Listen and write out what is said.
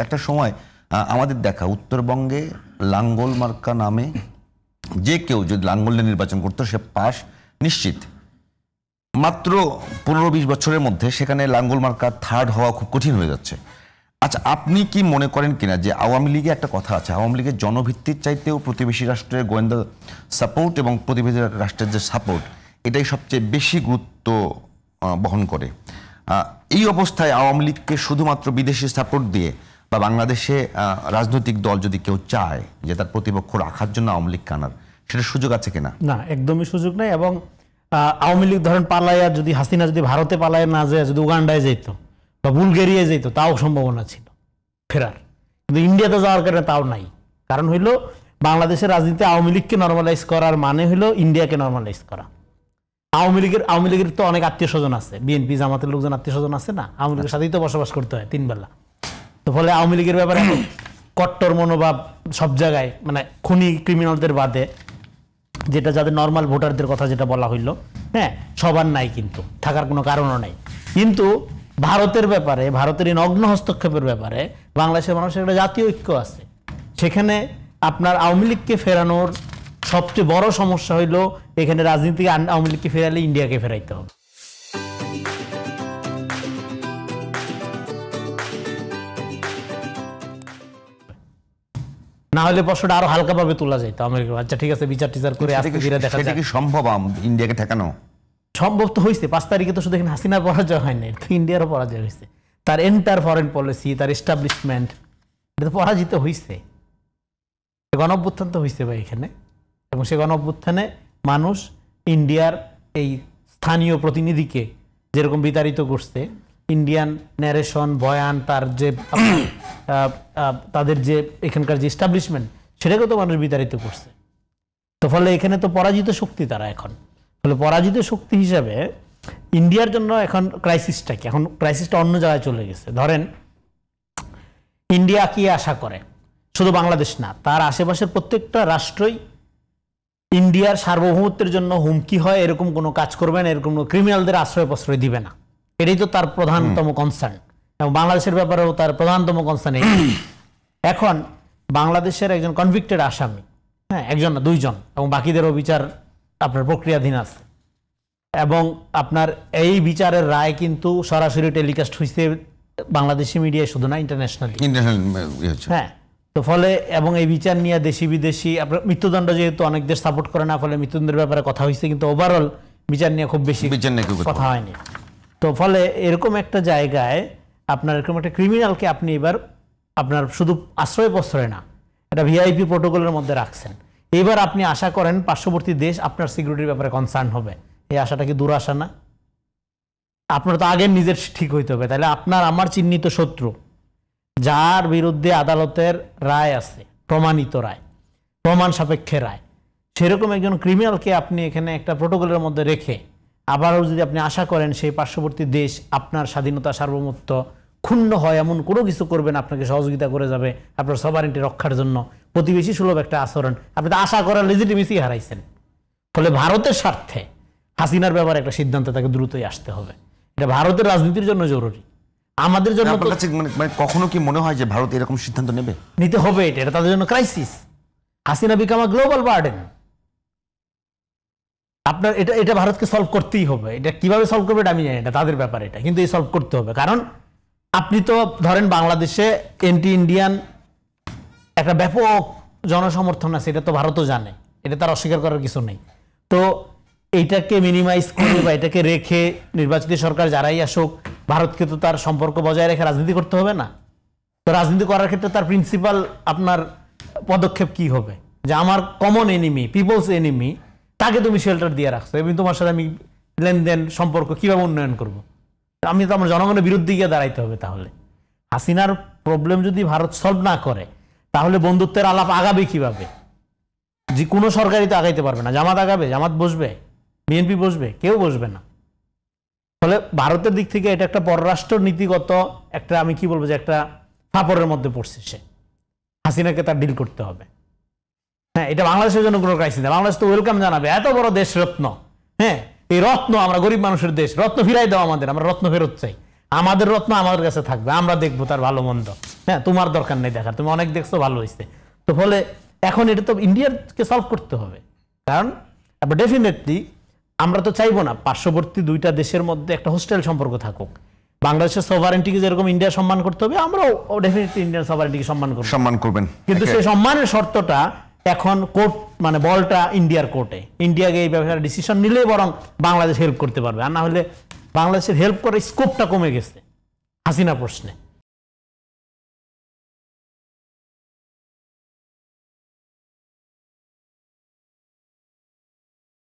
একটা সময় আমাদের দেখা উত্তরবঙ্গে লাঙ্গল মার্কা নামে যে কেউ যদি লাঙ্গলে নির্বাচন করতো সে পাস নিশ্চিত। মাত্র 15-20 বছরের মধ্যে সেখানে লাঙ্গল মার্কা থার্ড হওয়া খুব কঠিন হয়ে যাচ্ছে। আচ্ছা, আপনি কি মনে করেন কিনা যে আওয়ামী লীগে একটা কথা আছে, আওয়ামী লীগের জনভিত্তির চাইতেও প্রতিবেশী রাষ্ট্রের গোয়েন্দা সাপোর্ট এবং প্রতিবেশী রাষ্ট্রের যে সাপোর্ট এটাই সবচেয়ে বেশি গুরুত্ব বহন করে। এই অবস্থায় আওয়ামী লীগকে শুধুমাত্র বিদেশি সাপোর্ট দিয়ে বা বাংলাদেশে রাজনৈতিক দল যদি কেউ চায় যে তার প্রতিপক্ষ রাখার জন্য আওয়ামী লীগ কানার, সেটা সুযোগ আছে কিনা? না, একদমই সুযোগ নেই। এবং আওয়ামী লীগ ধরেন পালাইয়া যদি হাসিনা যদি ভারতে পালাইয়া না যায়, যদি উগান্ডায় যেত বা বুলগেরিয়ায় যেত, তাও সম্ভাবনা ছিল ফেরার। কিন্তু ইন্ডিয়াতে যাওয়ার কারণে তাও নাই। কারণ হইল বাংলাদেশের রাজনীতিতে আওয়ামী লীগকে নর্মালাইজ করার মানে হইল ইন্ডিয়াকে নর্মালাইজ করা। আওয়ামী লীগের তো অনেক আত্মীয় স্বজন আছে, বিএনপি জামাতের লোকজন আত্মীয় স্বজন আছে না, আওয়ামী লীগের সাথেই তো বসবাস করতে হয় 3 বেলা। তো ফলে আওয়ামী লীগের ব্যাপারে কট্টর মনোভাব সব জায়গায়, মানে খুনি ক্রিমিনালদের বাদে যেটা যাদের নর্মাল ভোটারদের কথা যেটা বলা হইলো, হ্যাঁ, সবার নাই, কিন্তু থাকার কোনো কারণও নাই। কিন্তু ভারতের ব্যাপারে, ভারতের এই নগ্ন হস্তক্ষেপের ব্যাপারে বাংলাদেশের মানুষের একটা জাতীয় ঐক্য আছে। সেখানে আপনার আওয়ামী লীগকে ফেরানোর সবচেয়ে বড় সমস্যা হইলো এখানে রাজনীতি আওয়ামী লীগকে ফেরালে ইন্ডিয়াকে ফেরাইতে হবে। না হলে প্রশ্নটা আরো হালকাভাবে তোলা যেত আমেরিকা। আচ্ছা ঠিক আছে, বিচার টিচার করে আজকে ফিরে দেখা যায়। সেটা কি সম্ভব ইন্ডিয়াকে ঠেকানো? সম্ভব তো হয়েছে। 5 তারিখে তো শুধু এখানে হাসিনার পরাজয় হয় নাই, ইন্ডিয়ারও পরাজয় হয়েছে। তার এন্টার ফরেন পলিসি, তার এস্টাবলিশমেন্ট, এটা তো পরাজিত হয়েছে। গণঅভ্যুত্থান তো হয়েছে ভাই এখানে, এবং সে গণঅভ্যুত্থানে মানুষ ইন্ডিয়ার এই স্থানীয় প্রতিনিধিকে যেরকম বিতাড়িত করছে, ইন্ডিয়ান ন্যারেশন, বয়ান, তার যে তাদের যে এখানকার যে এস্টাবলিশমেন্ট, সেটাকে তো মানুষ বিতাড়িত করছে। তো ফলে এখানে তো পরাজিত শক্তি তারা এখন। ফলে পরাজিত শক্তি হিসাবে ইন্ডিয়ার জন্য এখন ক্রাইসিসটা কি? এখন ক্রাইসিসটা অন্য জায়গায় চলে গেছে। ধরেন ইন্ডিয়া কি আশা করে, শুধু বাংলাদেশ না, তার আশেপাশের প্রত্যেকটা রাষ্ট্রই ইন্ডিয়ার সার্বভৌমত্বের জন্য হুমকি হয় এরকম কোনো কাজ করবে না, এরকম ক্রিমিনালদের আশ্রয় প্রশ্রয় দিবে না। এটাই তো তার প্রধানতম কনসার্ন, এবং বাংলাদেশের ব্যাপারেও তার প্রধানতম কনসার্ন এই। এখন বাংলাদেশের একজন কনভিক্টেড আসামি, হ্যাঁ, একজন না 2 জন, এবং বাকিদেরও বিচার আপনার প্রক্রিয়াধীন আছে, এবং আপনার এই বিচারের রায় কিন্তু সরাসরি টেলিকাস্ট হয়েছে বাংলাদেশি মিডিয়ায়, শুধু না ইন্টারন্যাশনালি। হ্যাঁ, তো ফলে এবং এই বিচার নিয়ে দেশি বিদেশি আপনার মৃত্যুদণ্ড যেহেতু অনেক দেশ সাপোর্ট করে না, ফলে মৃত্যুদণ্ডের ব্যাপারে কথা হয়েছে, কিন্তু ওভারঅল বিচার নিয়ে খুব বেশি কথা হয়নি। তো ফলে এরকম একটা জায়গায় আপনার এরকম একটা ক্রিমিনালকে আপনি এবার আপনার শুধু আশ্রয় প্রশ্রয় না, এটা ভিআইপি প্রোটোকলের মধ্যে রাখছেন। এবার আপনি আশা করেন পার্শ্ববর্তী দেশ আপনার সিকিউরিটির ব্যাপারে কনসার্ন হবে। এই আশাটা কি দূর আশা না? আপনার তো আগে নিজের ঠিক হইতে হবে। তাহলে আপনার আমার চিহ্নিত শত্রু, যার বিরুদ্ধে আদালতের রায় আছে, প্রমাণিত রায়, প্রমাণ সাপেক্ষে রায়, সেরকম একজন ক্রিমিনালকে আপনি এখানে একটা প্রোটোকলের মধ্যে রেখে আবারও যদি আপনি আশা করেন সেই পার্শ্ববর্তী দেশ আপনার স্বাধীনতা সার্বভৌমত্ব ক্ষুণ্ণ হয় এমন কোনো কিছু করবেন, আপনাকে সহযোগিতা করে যাবে আপনার সভারেন্টি রক্ষার জন্য, প্রতিবেশী সুলভ একটা আচরণ, আপনি তো আশা করার লেজিটিমেসি হারাইছেন। ফলে ভারতের স্বার্থে হাসিনার ব্যাপারে একটা সিদ্ধান্তে তাকে দ্রুতই আসতে হবে। এটা ভারতের রাজনীতির জন্য জরুরি, আমাদের জন্য। মানে কখনো কি মনে হয় যে ভারত এরকম সিদ্ধান্ত নেবে? নিতে হবে, এটা তাদের জন্য crisis. Hasina become a global burden. আপনার এটা ভারতকে সলভ করতেই হবে। এটা কিভাবে সলভ করবে এটা আমি জানি, এটা তাদের ব্যাপার, এটা কিন্তু এই সলভ করতে হবে। কারণ আপনি তো ধরেন বাংলাদেশে এন্টি ইন্ডিয়ান একটা ব্যাপক জনসমর্থন আছে, এটা তো ভারতও জানে, এটা তার অস্বীকার করার কিছু নেই। তো এইটাকে মিনিমাইজ করে বা এটাকে রেখে নির্বাচিত সরকার যারাই আসুক, ভারতকে তো তার সম্পর্ক বজায় রেখে রাজনীতি করতে হবে না? তো রাজনীতি করার ক্ষেত্রে তার প্রিন্সিপাল আপনার পদক্ষেপ কি হবে? যে আমার কমন এনিমি, পিপলস এনিমি, তাকে তুমি শেল্টার দিয়ে রাখছো, এবং তোমার সাথে আমি লেনদেন সম্পর্ক কিভাবে উন্নয়ন করব? আমি তো আমার জনগণের বিরুদ্ধে গিয়ে দাঁড়াইতে হবে। তাহলে হাসিনার প্রবলেম যদি ভারত সলভ না করে, তাহলে বন্ধুত্বের আলাপ আগাবে কিভাবে? যে কোনো সরকারই তো আগাইতে পারবে না। জামাত আগাবে? জামাত বসবে? বিএনপি বসবে? কেউ বসবে না। ফলে ভারতের দিক থেকে এটা একটা পররাষ্ট্র নীতিগত একটা, আমি কি বলবো, যে একটা ফাপড়ের মধ্যে পড়ছে সে। হাসিনাকে তার ডিল করতে হবে। হ্যাঁ, এটা বাংলাদেশের জন্য কোনো ক্রাইসিস না। বাংলাদেশ তো ওয়েলকাম জানাবে, এত বড় দেশ, রত্ন, হ্যাঁ, এই রত্ন, আমরা গরিব মানুষের দেশ, রত্ন ফিরাই দাও আমাদের, আমরা রত্ন ফেরত চাই। আমাদের রত্ন আমাদের কাছে থাকবে, আমরা দেখবো তার ভালো মন্দ, হ্যাঁ তোমার দরকার নেই দেখার, তুমি অনেক দেখছো ভালো হয়েছে। তো ফলে এখন এটা তো ইন্ডিয়াকে সলভ করতে হবে, কারণ ডেফিনেটলি আমরা তো চাইবো না পার্শ্ববর্তী দুইটা দেশের মধ্যে একটা হোস্টেল সম্পর্ক থাকুক। বাংলাদেশের সভারেন্টিকে যেরকম ইন্ডিয়া সম্মান করতে হবে, আমরাও ডেফিনেটলি ইন্ডিয়ান সভারেন্টিকে সম্মান করবেন, কিন্তু সেই সম্মানের শর্তটা এখন কোর্ট, মানে বলটা ইন্ডিয়ার কোর্টে, ইন্ডিয়াকে এই ব্যাপারে ডিসিশন নিলেই বরং বাংলাদেশ হেল্প করতে পারবে, আর না হলে বাংলাদেশের হেল্প করার স্কোপটা কমে গেছে হাসিনা প্রশ্নে।